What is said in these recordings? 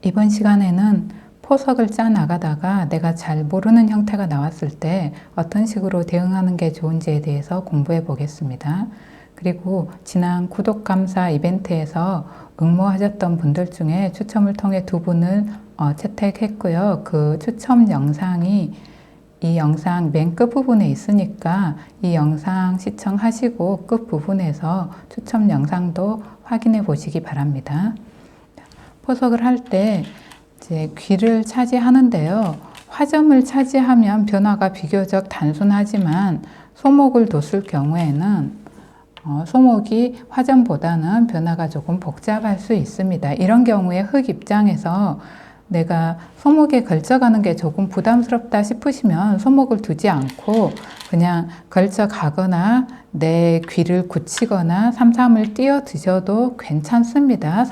이번 시간에는 포석을 짜 나가다가 내가 잘 모르는 형태가 나왔을 때 어떤 식으로 대응하는 게 좋은지에 대해서 공부해 보겠습니다. 그리고 지난 구독 감사 이벤트에서 응모하셨던 분들 중에 추첨을 통해 2분을 채택했고요. 그 추첨 영상이 이 영상 맨 끝부분에 있으니까 이 영상 시청하시고 끝부분에서 추첨 영상도 확인해 보시기 바랍니다. 포석을 할 때 이제 귀를 차지하는데요. 화점을 차지하면 변화가 비교적 단순하지만 소목을 뒀을 경우에는 소목이 화점보다는 변화가 조금 복잡할 수 있습니다. 이런 경우에 흙 입장에서 내가 소목에 걸쳐가는 게 조금 부담스럽다 싶으시면 소목을 두지 않고 그냥 걸쳐 가거나 내 귀를 굳히거나 삼삼을 띄어 드셔도 괜찮습니다.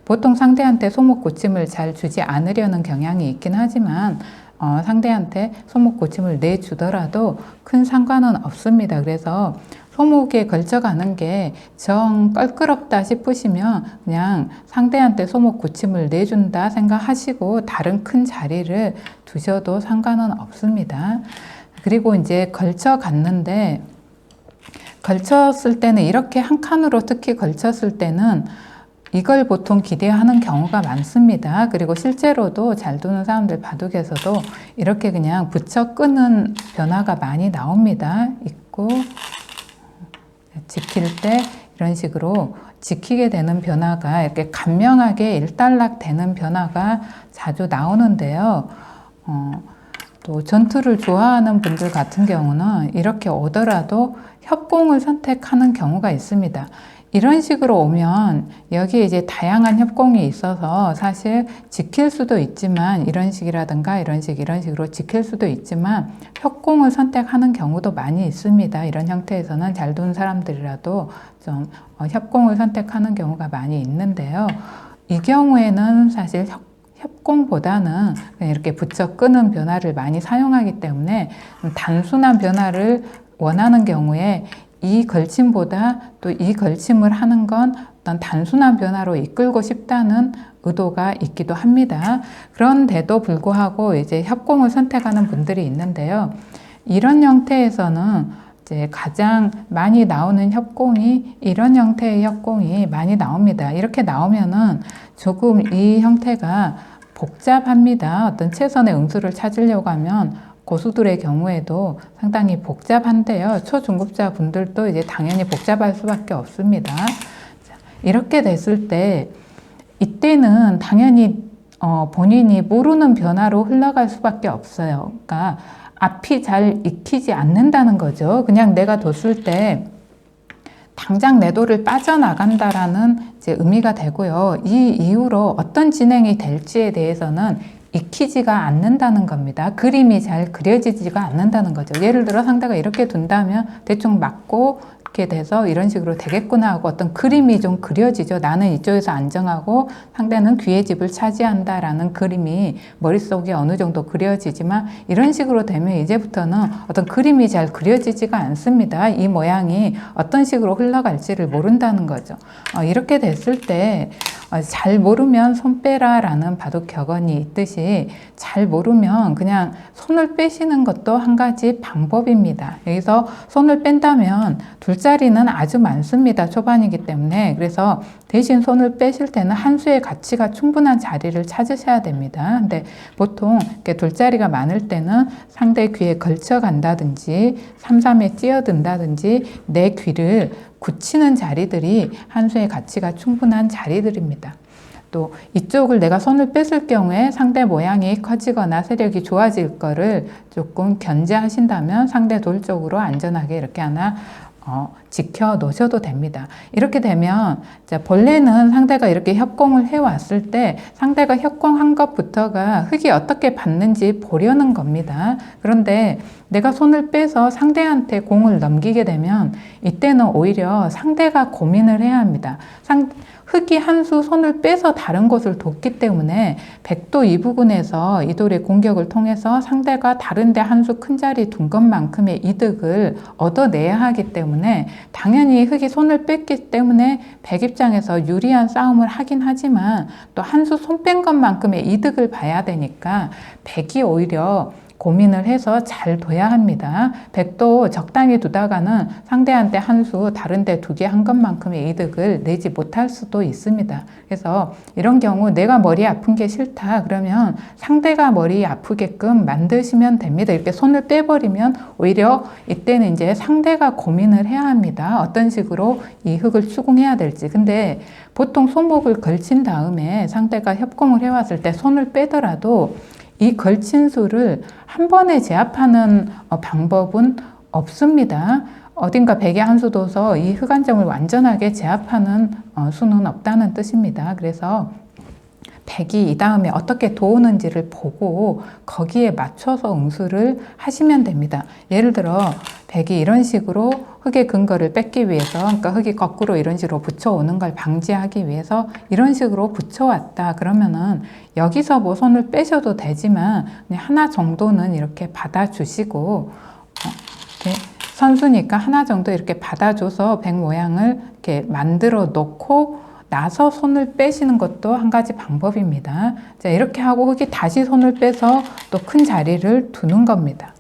보통 상대한테 소목 고침을 잘 주지 않으려는 경향이 있긴 하지만 상대한테 소목 고침을 내주더라도 큰 상관은 없습니다. 그래서 소목에 걸쳐가는 게 정 껄끄럽다 싶으시면 그냥 상대한테 소목 고침을 내준다 생각하시고 다른 큰 자리를 두셔도 상관은 없습니다. 그리고 이제 걸쳐갔는데 걸쳤을 때는 이렇게 한 칸으로 특히 걸쳤을 때는 이걸 보통 기대하는 경우가 많습니다. 그리고 실제로도 잘 두는 사람들 바둑에서도 이렇게 그냥 붙여 끄는 변화가 많이 나옵니다. 있고 지킬 때 이런 식으로 지키게 되는 변화가 이렇게 간명하게 일단락 되는 변화가 자주 나오는데요. 또 전투를 좋아하는 분들 같은 경우는 이렇게 오더라도 협공을 선택하는 경우가 있습니다. 이런 식으로 오면 여기에 이제 다양한 협공이 있어서 사실 지킬 수도 있지만 이런 식이라든가 이런 식으로 지킬 수도 있지만 협공을 선택하는 경우도 많이 있습니다. 이런 형태에서는 잘 두는 사람들이라도 좀 협공을 선택하는 경우가 많이 있는데요. 이 경우에는 사실 협공보다는 그냥 이렇게 붙여 끄는 변화를 많이 사용하기 때문에 단순한 변화를 원하는 경우에 이 걸침보다 또 이 걸침을 하는 건 어떤 단순한 변화로 이끌고 싶다는 의도가 있기도 합니다. 그런데도 불구하고 이제 협공을 선택하는 분들이 있는데요. 이런 형태에서는 이제 가장 많이 나오는 협공이 이런 형태의 협공이 많이 나옵니다. 이렇게 나오면은 조금 이 형태가 복잡합니다. 어떤 최선의 응수를 찾으려고 하면 고수들의 경우에도 상당히 복잡한데요. 초중급자 분들도 이제 당연히 복잡할 수밖에 없습니다. 이렇게 됐을 때 이때는 당연히 본인이 모르는 변화로 흘러갈 수밖에 없어요. 그러니까 앞이 잘 익히지 않는다는 거죠. 그냥 내가 뒀을 때 당장 내 돌을 빠져나간다라는 이제 의미가 되고요. 이 이후로 어떤 진행이 될지에 대해서는 익히지가 않는다는 겁니다. 그림이 잘 그려지지가 않는다는 거죠. 예를 들어 상대가 이렇게 둔다면 대충 맞고 이렇게 돼서 이런 식으로 되겠구나 하고 어떤 그림이 좀 그려지죠. 나는 이쪽에서 안정하고 상대는 귀의 집을 차지한다라는 그림이 머릿속에 어느 정도 그려지지만 이런 식으로 되면 이제부터는 어떤 그림이 잘 그려지지가 않습니다. 이 모양이 어떤 식으로 흘러갈지를 모른다는 거죠. 이렇게 됐을 때 잘 모르면 손 빼라 라는 바둑 격언이 있듯이 잘 모르면 그냥 손을 빼시는 것도 한 가지 방법입니다. 여기서 손을 뺀다면 둘 자리는 아주 많습니다. 초반이기 때문에. 그래서 대신 손을 빼실 때는 한 수의 가치가 충분한 자리를 찾으셔야 됩니다. 근데 보통 이렇게 둘 자리가 많을 때는 상대 귀에 걸쳐 간다든지 삼삼에 찌어든다든지 내 귀를 굳히는 자리들이 한 수의 가치가 충분한 자리들입니다. 또 이쪽을 내가 손을 뺐을 경우에 상대 모양이 커지거나 세력이 좋아질 거를 조금 견제하신다면 상대 돌 쪽으로 안전하게 이렇게 하나 지켜 놓으셔도 됩니다. 이렇게 되면 본래는 상대가 이렇게 협공을 해왔을 때 상대가 협공한 것부터가 흙이 어떻게 받는지 보려는 겁니다. 그런데 내가 손을 빼서 상대한테 공을 넘기게 되면 이때는 오히려 상대가 고민을 해야 합니다. 흙이 한 수 손을 빼서 다른 곳을 뒀기 때문에 백도 이 부분에서 이 돌의 공격을 통해서 상대가 다른 데 한 수 큰 자리 둔 것만큼의 이득을 얻어내야 하기 때문에 당연히 흙이 손을 뺐기 때문에 백 입장에서 유리한 싸움을 하긴 하지만 또 한 수 손 뺀 것만큼의 이득을 봐야 되니까 백이 오히려 고민을 해서 잘 둬야 합니다. 백도 적당히 두다가는 상대한테 한 수 다른 데 두게 한 것만큼의 이득을 내지 못할 수도 있습니다. 그래서 이런 경우 내가 머리 아픈 게 싫다 그러면 상대가 머리 아프게끔 만드시면 됩니다. 이렇게 손을 빼버리면 오히려 이때는 이제 상대가 고민을 해야 합니다. 어떤 식으로 이 흙을 추궁해야 될지. 근데 보통 손목을 걸친 다음에 상대가 협공을 해왔을 때 손을 빼더라도 이 걸친 수를 한 번에 제압하는 방법은 없습니다. 어딘가 백에 한 수 둬서 이 흑안정을 완전하게 제압하는 수는 없다는 뜻입니다. 그래서 백이 이 다음에 어떻게 도우는지를 보고 거기에 맞춰서 응수를 하시면 됩니다. 예를 들어 백이 이런 식으로 흙의 근거를 뺏기 위해서, 그러니까 흙이 거꾸로 이런 식으로 붙여오는 걸 방지하기 위해서 이런 식으로 붙여왔다 그러면은 여기서 뭐 손을 빼셔도 되지만 그냥 하나 정도는 이렇게 받아주시고 이렇게 선수니까 하나 정도 이렇게 받아줘서 백 모양을 이렇게 만들어 놓고 나서 손을 빼시는 것도 한 가지 방법입니다. 자, 이렇게 하고 흙이 다시 손을 빼서 또 큰 자리를 두는 겁니다.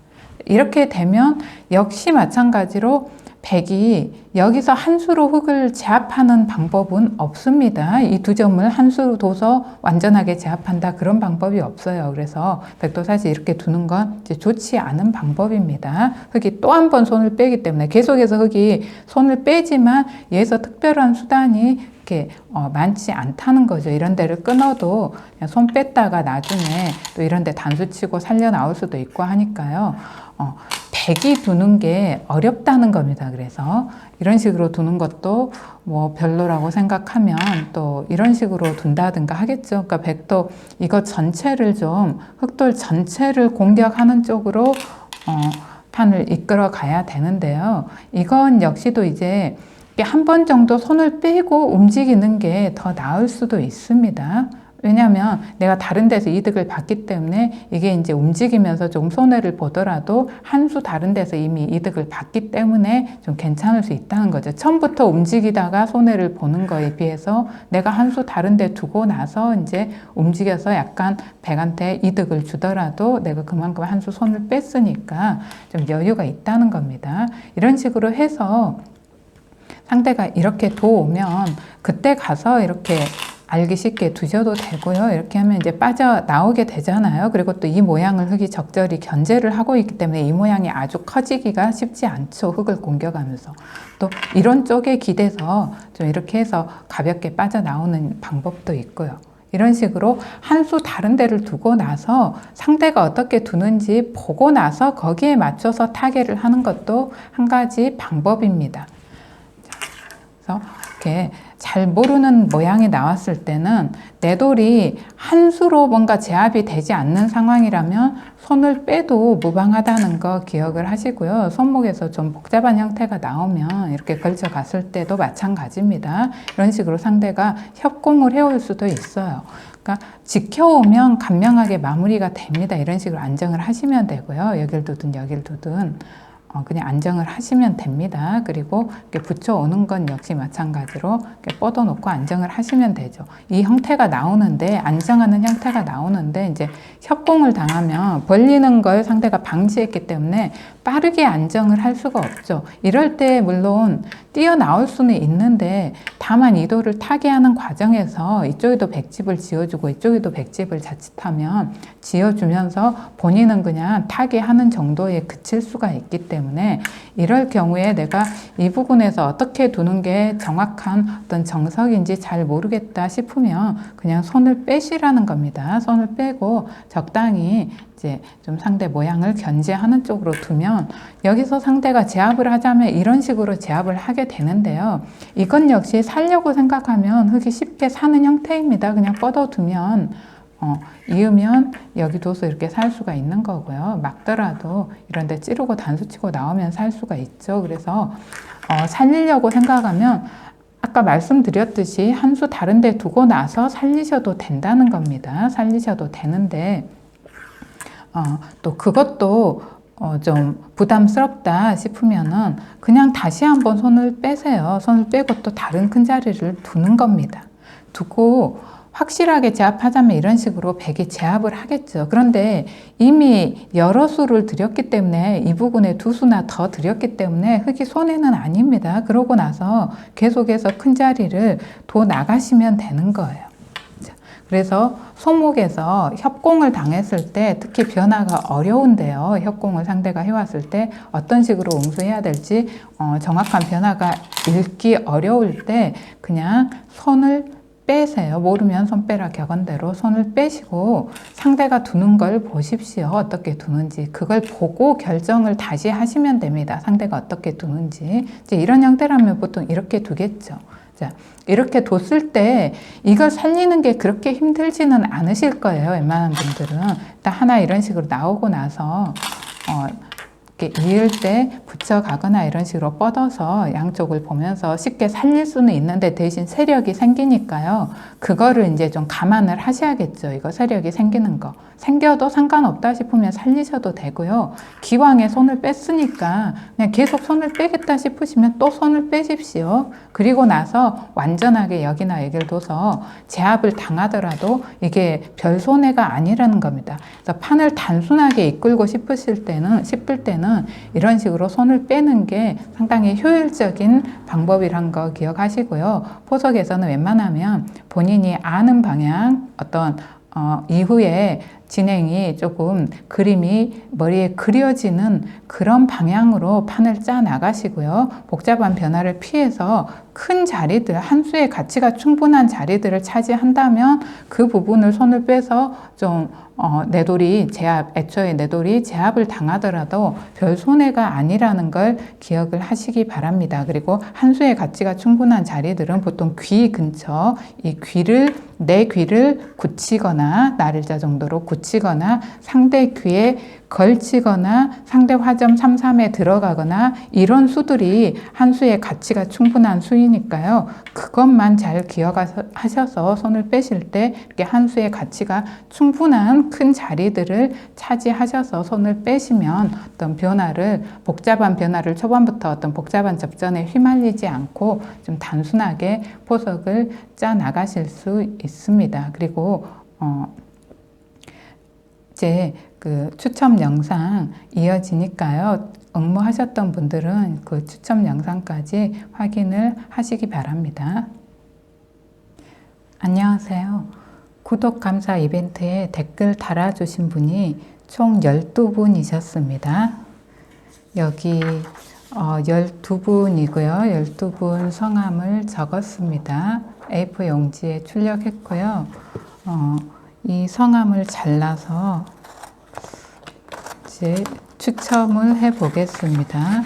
이렇게 되면 역시 마찬가지로 백이 여기서 한 수로 흙을 제압하는 방법은 없습니다. 이 두 점을 한 수로 둬서 완전하게 제압한다 그런 방법이 없어요. 그래서 백도 사실 이렇게 두는 건 이제 좋지 않은 방법입니다. 흙이 또 한 번 손을 빼기 때문에 계속해서 흙이 손을 빼지만 여기서 특별한 수단이 이렇게 많지 않다는 거죠. 이런 데를 끊어도 그냥 손 뺐다가 나중에 또 이런 데 단수 치고 살려 나올 수도 있고 하니까요. 백이 두는 게 어렵다는 겁니다. 그래서 이런 식으로 두는 것도 뭐 별로라고 생각하면 또 이런 식으로 둔다든가 하겠죠. 그러니까 백도 이것 전체를 좀 흑돌 전체를 공격하는 쪽으로 판을 이끌어 가야 되는데요. 이건 역시도 이제 한 번 정도 손을 빼고 움직이는 게 더 나을 수도 있습니다. 왜냐하면 내가 다른 데서 이득을 봤기 때문에 이게 이제 움직이면서 좀 손해를 보더라도 한 수 다른 데서 이미 이득을 봤기 때문에 좀 괜찮을 수 있다는 거죠. 처음부터 움직이다가 손해를 보는 거에 비해서 내가 한 수 다른 데 두고 나서 이제 움직여서 약간 백한테 이득을 주더라도 내가 그만큼 한 수 손을 뺐으니까 좀 여유가 있다는 겁니다. 이런 식으로 해서 상대가 이렇게 도우면 그때 가서 이렇게 알기 쉽게 두셔도 되고요. 이렇게 하면 이제 빠져나오게 되잖아요. 그리고 또 이 모양을 흙이 적절히 견제를 하고 있기 때문에 이 모양이 아주 커지기가 쉽지 않죠. 흙을 공격하면서. 또 이런 쪽에 기대서 좀 이렇게 해서 가볍게 빠져나오는 방법도 있고요. 이런 식으로 한 수 다른 데를 두고 나서 상대가 어떻게 두는지 보고 나서 거기에 맞춰서 타겟을 하는 것도 한 가지 방법입니다. 그래서 이렇게 잘 모르는 모양이 나왔을 때는 내 돌이 한 수로 뭔가 제압이 되지 않는 상황이라면 손을 빼도 무방하다는 거 기억을 하시고요. 손목에서 좀 복잡한 형태가 나오면 이렇게 걸쳐 갔을 때도 마찬가지입니다. 이런 식으로 상대가 협공을 해올 수도 있어요. 그러니까 지켜오면 간명하게 마무리가 됩니다. 이런 식으로 안정을 하시면 되고요. 여길 두든 여길 두든 그냥 안정을 하시면 됩니다. 그리고 이렇게 붙여오는 건 역시 마찬가지로 이렇게 뻗어놓고 안정을 하시면 되죠. 이 형태가 나오는데, 안정하는 형태가 나오는데 이제 협공을 당하면 벌리는 걸 상대가 방지했기 때문에 빠르게 안정을 할 수가 없죠. 이럴 때 물론 뛰어나올 수는 있는데 다만 이 돌을 타게 하는 과정에서 이쪽에도 백집을 지어주고 이쪽에도 백집을 자칫하면 지어주면서 본인은 그냥 타게 하는 정도에 그칠 수가 있기 때문에 이럴 경우에 내가 이 부분에서 어떻게 두는 게 정확한 어떤 정석인지 잘 모르겠다 싶으면 그냥 손을 빼시라는 겁니다. 손을 빼고 적당히 이제 좀 상대 모양을 견제하는 쪽으로 두면 여기서 상대가 제압을 하자면 이런 식으로 제압을 하게 되는데요. 이건 역시 살려고 생각하면 흙이 쉽게 사는 형태입니다. 그냥 뻗어두면 이으면 여기 둬서 이렇게 살 수가 있는 거고요. 막더라도 이런 데 찌르고 단수 치고 나오면 살 수가 있죠. 그래서 살리려고 생각하면 아까 말씀드렸듯이 한 수 다른 데 두고 나서 살리셔도 된다는 겁니다. 살리셔도 되는데 또 그것도 좀 부담스럽다 싶으면은 그냥 다시 한번 손을 빼세요. 손을 빼고 또 다른 큰 자리를 두는 겁니다. 두고 확실하게 제압하자면 이런 식으로 100이 제압을 하겠죠. 그런데 이미 여러 수를 드렸기 때문에 이 부분에 2수나 더 드렸기 때문에 흙이 손해는 아닙니다. 그러고 나서 계속해서 큰 자리를 둬 나가시면 되는 거예요. 그래서 소목에서 협공을 당했을 때 특히 변화가 어려운데요. 협공을 상대가 해왔을 때 어떤 식으로 응수해야 될지 정확한 변화가 읽기 어려울 때 그냥 손을 빼세요. 모르면 손 빼라 격언대로 손을 빼시고 상대가 두는 걸 보십시오. 어떻게 두는지. 그걸 보고 결정을 다시 하시면 됩니다. 상대가 어떻게 두는지. 이제 이런 형태라면 보통 이렇게 두겠죠. 자, 이렇게 뒀을 때 이걸 살리는 게 그렇게 힘들지는 않으실 거예요. 웬만한 분들은. 일단 하나 이런 식으로 나오고 나서 이렇게 이을 때 붙여가거나 이런 식으로 뻗어서 양쪽을 보면서 쉽게 살릴 수는 있는데 대신 세력이 생기니까요. 그거를 이제 좀 감안을 하셔야겠죠. 이거 세력이 생기는 거. 생겨도 상관없다 싶으면 살리셔도 되고요. 기왕에 손을 뺐으니까 그냥 계속 손을 빼겠다 싶으시면 또 손을 빼십시오. 그리고 나서 완전하게 여기나 여기를 둬서 제압을 당하더라도 이게 별 손해가 아니라는 겁니다. 그래서 판을 단순하게 이끌고 싶을 때는 이런 식으로 손을 빼는 게 상당히 효율적인 방법이란 거 기억하시고요. 포석에서는 웬만하면 본인이 아는 방향 어떤 이후에 진행이 조금 그림이 머리에 그려지는 그런 방향으로 판을 짜 나가시고요. 복잡한 변화를 피해서 큰 자리들, 한 수의 가치가 충분한 자리들을 차지한다면 그 부분을 손을 빼서 좀 내돌이 제압, 애초에 내돌이 제압을 당하더라도 별 손해가 아니라는 걸 기억을 하시기 바랍니다. 그리고 한 수의 가치가 충분한 자리들은 보통 귀 근처, 이 귀를, 내 귀를 굳히거나 나를자 정도로 굳히거나 상대 귀에 걸치거나 상대 화점 3, 3에 들어가거나 이런 수들이 한 수의 가치가 충분한 수이니까요. 그것만 잘 기억하셔서 손을 빼실 때 이렇게 한 수의 가치가 충분한 큰 자리들을 차지하셔서 손을 빼시면 어떤 변화를 복잡한 변화를 초반부터 어떤 복잡한 접전에 휘말리지 않고 좀 단순하게 포석을 짜 나가실 수 있습니다. 그리고 이제 그 추첨 영상 이어지니까요. 응모하셨던 분들은 그 추첨 영상까지 확인을 하시기 바랍니다. 안녕하세요. 구독 감사 이벤트에 댓글 달아주신 분이 총 12분이셨습니다. 여기 12분이고요. 12분 성함을 적었습니다. A4 용지에 출력했고요. 이 성함을 잘라서 이제 추첨을 해 보겠습니다.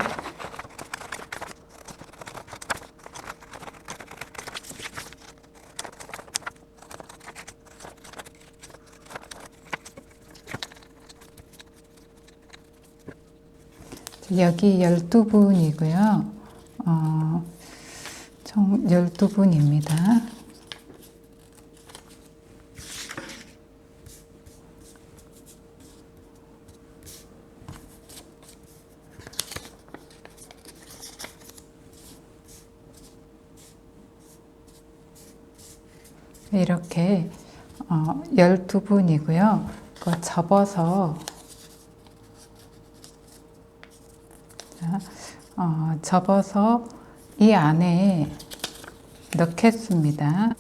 여기 12분이고요. 총 12분입니다. 이렇게 12분이고요. 그거 접어서 접어서 이 안에 넣겠습니다.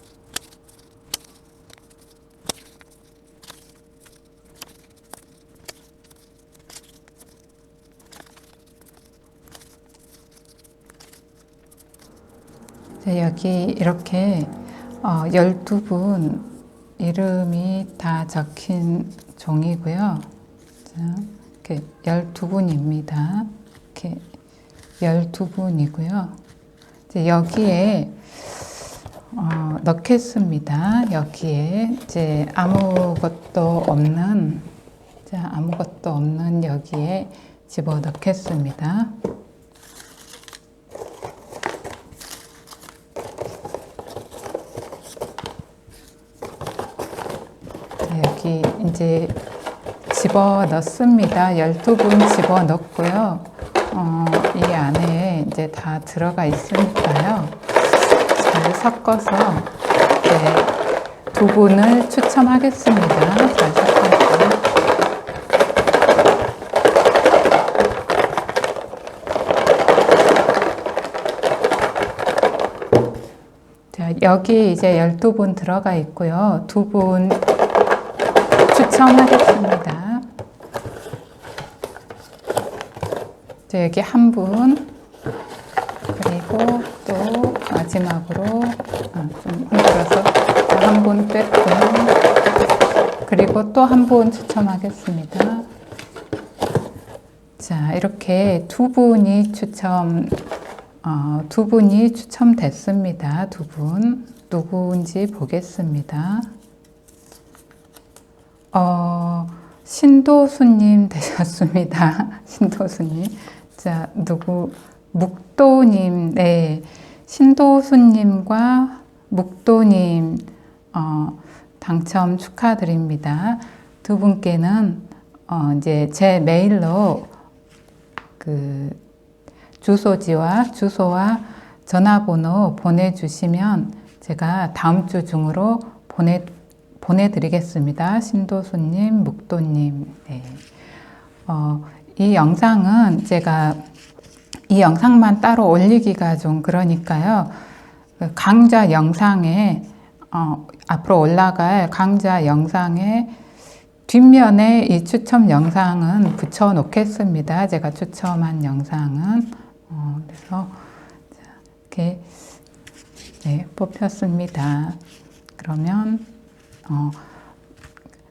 여기 이렇게 12분 이름이 다 적힌 종이고요. 이렇게 12분입니다. 이렇게 12분이고요. 이제 여기에 넣겠습니다. 여기에 이제 아무것도 없는 여기에 집어 넣겠습니다. 여기 이제 집어 넣습니다. 12분 집어 넣고요. 이 안에 이제 다 들어가 있으니까요. 잘 섞어서 두 분을 추첨하겠습니다. 잘 섞어서. 자, 여기 이제 12분 들어가 있고요. 2분 추첨하겠습니다. 자, 여기 1분, 그리고 또 마지막으로 좀 힘들어서 1분 뺐고, 그리고 또 1분 추첨하겠습니다. 자, 이렇게 2분이 추첨됐습니다. 2분. 누구인지 보겠습니다. 신도수님 되셨습니다. 신도수님. 자, 묵도님. 네. 신도수님과 묵도님, 당첨 축하드립니다. 두 분께는, 이제 제 메일로 주소와 전화번호 보내주시면 제가 다음 주 중으로 보내드리겠습니다. 신도수님, 묵도님. 네. 이 영상은 제가 이 영상만 따로 올리기가 좀 그러니까요. 강좌 영상에, 앞으로 올라갈 강좌 영상에 뒷면에 이 추첨 영상은 붙여 놓겠습니다. 제가 추첨한 영상은. 그래서 이렇게 뽑혔습니다. 그러면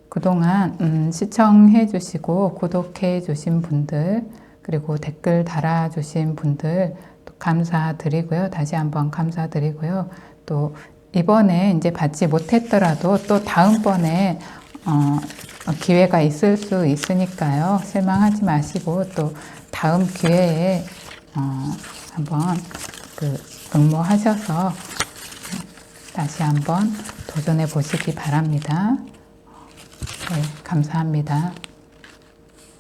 그동안 시청해 주시고 구독해 주신 분들, 그리고 댓글 달아주신 분들 또 감사드리고요. 다시 한번 감사드리고요. 또 이번에 이제 받지 못했더라도 또 다음번에 기회가 있을 수 있으니까요. 실망하지 마시고 또 다음 기회에 한번 응모하셔서 다시 한번 도전해 보시기 바랍니다. 네, 감사합니다.